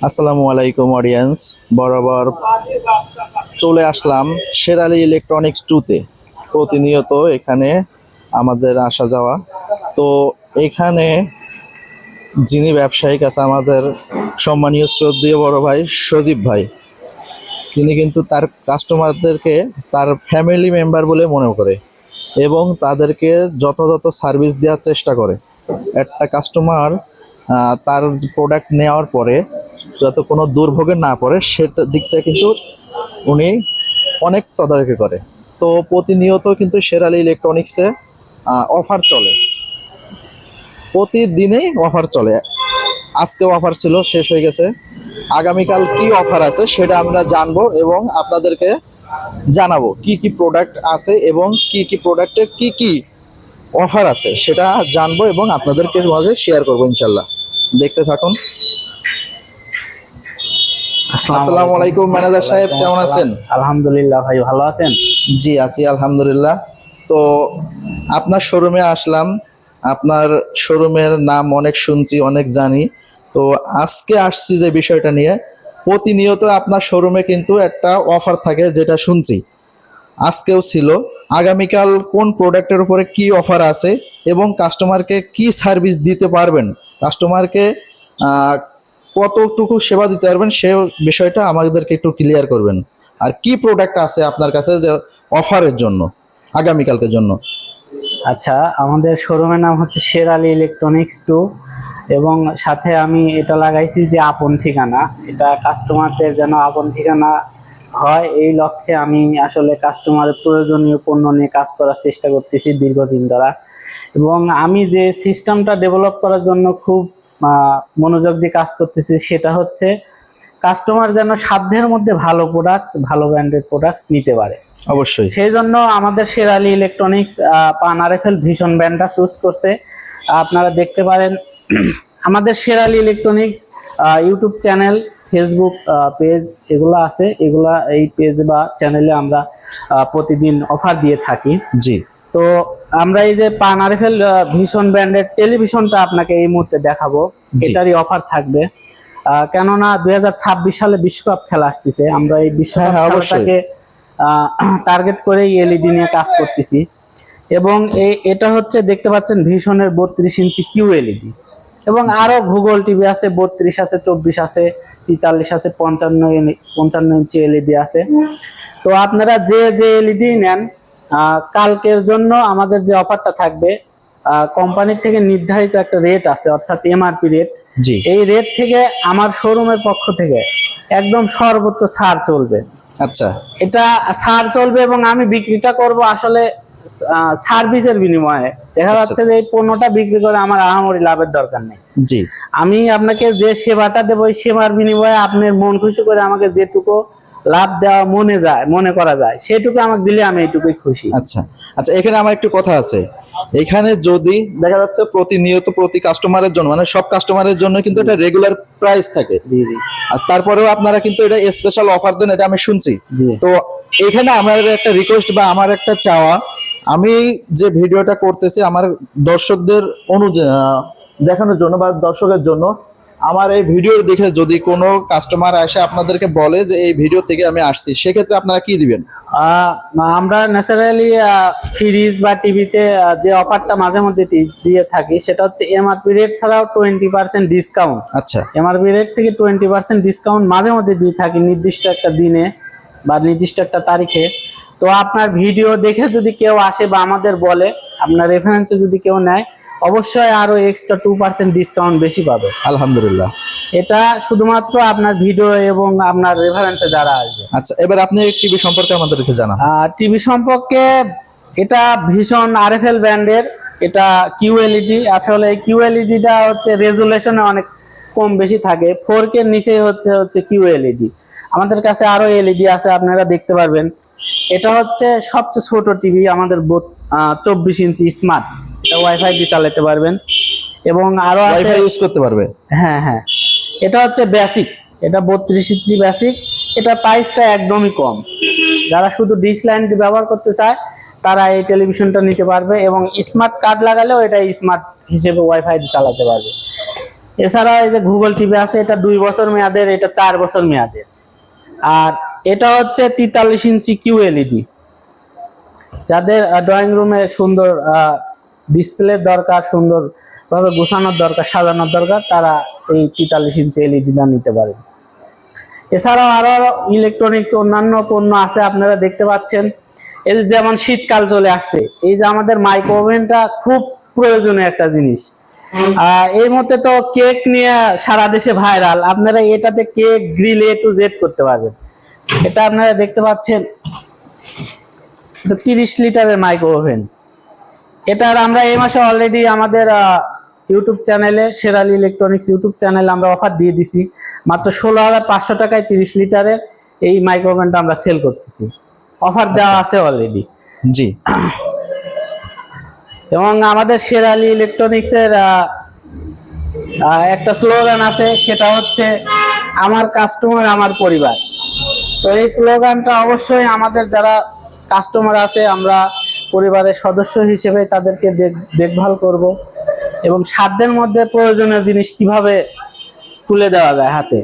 আসসালামু আলাইকুম অডিয়েন্স, বরাবর চলে আসলাম শেরালি ইলেকট্রনিক্স 2-তে। প্রতিনিয়ত এখানে আমাদের আসা যাওয়া। তো এখানে যিনি ব্যবসায়িক আছে আমাদের সম্মানীয় শ্রদ্ধেয় বড় ভাই সজীব ভাই, তিনি কিন্তু তার কাস্টমারদেরকে তার ফ্যামিলি মেম্বার বলে মনে করে এবং তাদেরকে যথাযথ সার্ভিস দেওয়ার চেষ্টা করে। একটা কাস্টমার তার প্রোডাক্ট নেওয়ার পরে যাতে কোনো দুর্ভোগে না পড়ে সেটার দিকটা কিন্তু উনি অনেক তদারকি করে। তো প্রতিনিয়ত কিন্তু শেরালি ইলেকট্রনিক্সে অফার চলে, প্রতিদিনেই অফার চলে। আজকেও অফার ছিল, শেষ হয়ে গেছে। আগামীকাল কি অফার আছে সেটা আমরা জানবো এবং আপনাদেরকে জানাবো কি কি প্রোডাক্ট আছে এবং কি কি প্রোডাক্টের কি কি অফার আছে সেটা জানবো এবং আপনাদেরকে মাঝে শেয়ার করবো ইনশাল্লাহ। দেখতে থাকুন। আসসালামু আলাইকুম ম্যানেজার সাহেব, কেমন আছেন? আলহামদুলিল্লাহ ভাই, ভালো আছেন? জি আছি আলহামদুলিল্লাহ। তো আপনার শোরুমে আসলাম, আপনার শোরুমের নাম অনেক শুনছি, অনেক জানি। তো আজকে আসছি যে বিষয়টা নিয়ে, প্রতিনিয়ত আপনার শোরুমে কিন্তু একটা অফার থাকে যেটা শুনছি, আজকেও ছিল। আগামীকাল কোন প্রোডাক্টের উপরে কি অফার আছে এবং কাস্টমারকে কি সার্ভিস দিতে পারবেন, কাস্টমারকে কতটুকু সেবা দিতে পারবেন সে বিষয়টা আমাদেরকে একটু ক্লিয়ার করবেন। আর কি প্রোডাক্ট আছে আপনার কাছে যে অফারের জন্য আগামীকালকের জন্য? আচ্ছা, আমাদের শোরুমের নাম হচ্ছে শেরালি ইলেকট্রনিক্স 2 এবং সাথে আমি এটা লাগাইছি যে আপন ঠিকানা। এটা কাস্টমারদের যেন আপন ঠিকানা হয়, এই লক্ষ্যে আমি আসলে কাস্টমারের প্রয়োজনীয় পণ্য নিয়ে কাজ করার চেষ্টা করতেছি দীর্ঘদিন ধরা। এবং আমি যে সিস্টেমটা ডেভেলপ করার জন্য খুব মনোযোগ দিয়ে কাজ করতেছি সেটা হচ্ছে কাস্টমার যেন সাধ্যের মধ্যে ভালো প্রোডাক্টস, ভালো ব্র্যান্ডেড প্রোডাক্টস নিতে পারে। অবশ্যই। সেই জন্য আমাদের শেরালি ইলেকট্রনিক্স পান আরএফএল ভীষণ ব্র্যান্ডটা চুজ করছে। আপনারা দেখতে পারেন আমাদের Sherali electronics YouTube channel, Facebook page এগুলো আছে। এগুলা এই পেজ বা চ্যানেলে আমরা প্রতিদিন অফার দিয়ে থাকি। জি। তো আমরা এই যে পান আরএফএল ভীষণ ব্র্যান্ডের টেলিভিশনটা আপনাকে এই মুহূর্তে দেখাবো, এটারই অফার থাকবে। কেননা 2026 সালে বিশ্বকাপ খেলা আসতেছে, আমরা এই বিশ্বকাপ খেলাটাকে টার্গেট করে এলইডি নিয়ে কাজ করতেছি। এবং এটা হচ্ছে দেখতে পাচ্ছেন ভীষণের 32 ইঞ্চি কিউ এলইডি এবং আরো ভূগোল টিভি আছে, 32 আছে, 24 আছে, 43 আছে, 55 ইঞ্চি এলইডি আছে। তো আপনারা যে যে এলইডি নেন, কালকের জন্য আমাদের যে অফারটা থাকবে, কোম্পানির থেকে নির্ধারিত একটা রেট আছে, অর্থাৎ এমআরপি রেট। এই রেট থেকে আমার শোরুমের পক্ষ থেকে একদম সর্বোচ্চ ছাড় চলবে। আচ্ছা, এটা ছাড় চলবে এবং আমি বিক্রিটা করব আসলে সার্ভিসের বিনিময়ে। দেখা যাচ্ছে যে এই পণ্যটা বিক্রি করে আমার আহামরি লাভের দরকার নেই। জি, আমি আপনাকে যে সেবাটা দেবো ওই সেবার বিনিময়ে আপনার মন খুশি করে আমাকে যেটুকু লাভ দেওয়া মনে করা যায় সেটুকু আমাকে দিলে আমি এইটুকুই খুশি। আচ্ছা আচ্ছা, এখানে আমার একটু কথা আছে। এখানে যদি দেখা যাচ্ছে প্রতিনিয়ত প্রতি কাস্টমারের জন্য, মানে সব কাস্টমারের জন্য কিন্তু এটা রেগুলার প্রাইস থাকে। জি জি। আর তারপরেও আপনারা কিন্তু এটা স্পেশাল অফার দেন, এটা আমি শুনছি। তো এখানে আমার একটা রিকোয়েস্ট বা আমার একটা চাওয়া, আমি যে ভিডিওটা করতেছি আমার দর্শকদের দেখানোর জন্য বা দর্শকের জন্য, আমার এই ভিডিও দেখে যদি কোনো কাস্টমার আসে আপনাদেরকে বলে যে এই ভিডিও থেকে আমি আসছি, সেক্ষেত্রে আপনারা কি দিবেন? আমরা ন্যাচারালি ফ্রিজ বা টিভিতে যে অফারটা মাঝে মধ্যে দিয়ে থাকি সেটা হচ্ছে এমআরপি রেট ছাড়াও 20% ডিসকাউন্ট। আচ্ছা, এমআরপি রেট থেকে 20% ডিসকাউন্ট মাঝে মধ্যে দিয়ে থাকি নির্দিষ্ট একটা দিনে বা নির্দিষ্ট একটা তারিখে। তো আপনার ভিডিও দেখে যদি কেউ আসে বা আমাদের বলে, আপনার রেফারেন্সে যদি কেউ নেয়, অবশ্যই আরো এক্সট্রা 2% ডিসকাউন্ট বেশি পাবে। আলহামদুলিল্লাহ। এটা শুধুমাত্র আপনার ভিডিও এবং আপনার রেফারেন্সে যারা আসবে। আচ্ছা, এবার আপনি টিভি সম্পর্কে আমাদেরকে জানান। টিভি সম্পর্কে, এটা ভীষণ আরএফএল ব্র্যান্ডের, এটা কিউএলইডি। আসলে কিউএলইডিটা হচ্ছে রেজুলেশনে অনেক কম বেশি থাকে, 4K এর নিচে হচ্ছে কিউএলইডি। আমাদের কাছে আরো এলইডি আছে, আপনারা দেখতে পারবেন। এটা হচ্ছে সবচেয়ে ছোট টিভি আমাদের, 24 ইঞ্চি স্মার্ট। এটা ওয়াইফাই দিয়ে চালাতে পারবেন এবং আরো ওয়াইফাই ইউজ করতে পারবে। হ্যাঁ হ্যাঁ, এটা হচ্ছে বেসিক, এটা 32 ইঞ্চি বেসিক। এটা প্রাইসটা একদমই কম। যারা শুধু ডিশ লাইন ব্যবহার করতে চায় তারা এই টেলিভিশনটা নিতে পারবে এবং স্মার্ট কার্ড লাগালেও এটা স্মার্ট হিসেবে ওয়াইফাই দিয়ে চালাতে পারবে। এছাড়া এই যে গুগল টিভি আছে, এটা 2 বছর মেয়াদের, এটা 4 বছর মেয়াদের। আর এটা হচ্ছে 43 ইঞ্চি কিউএলইডি। যাদের ড্রয়িং রুমে সুন্দর ডিসপ্লে দরকার, সুন্দর ভাবে গোছানোর দরকার, সাজানোর দরকার, তারা এই 43 ইঞ্চি এলইডিটা নিতে পারেন। এছাড়াও আরো ইলেকট্রনিক্স অন্যান্য পণ্য আছে, আপনারা দেখতে পাচ্ছেন। এই যে যেমন শীতকাল চলে আসছে, এই যে আমাদের মাইক্রো ওভেনটা খুব প্রয়োজনীয় একটা জিনিস। এই মুহূর্তে তো কেক নিয়ে সারা দেশে ভাইরাল, আপনারা এটাতে cake grill A to Z করতে পারবেন। এটা আপনারা দেখতে পাচ্ছেন, এটা 30 লিটারের মাইক্রো ওভেন। এটার আমরা এই মাসে অলরেডি আমাদের ইউটিউব চ্যানেলে, শেরালি ইলেকট্রনিক্স ইউটিউব চ্যানেলে আমরা অফার দিয়ে দিছি। মাত্র 16,500 টাকায় 30 লিটারের এই মাইক্রো ওভেনটা আমরা সেল করতেছি, অফার দেওয়া আছে অলরেডি। জি। এবং আমাদের শেরালি ইলেকট্রনিক্স এর একটা স্লোগান আছে, সেটা হচ্ছে আমার কাস্টমার আমার পরিবার। তো এই স্লোগানটা অবশ্যই আমাদের যারা কাস্টমার আছে, আমরা পরিবারের সদস্য হিসেবে তাদেরকে দেখভাল করব এবং সাধ্যের মধ্যে প্রয়োজনীয় জিনিস কিভাবে তুলে দেওয়া যায় হাতে,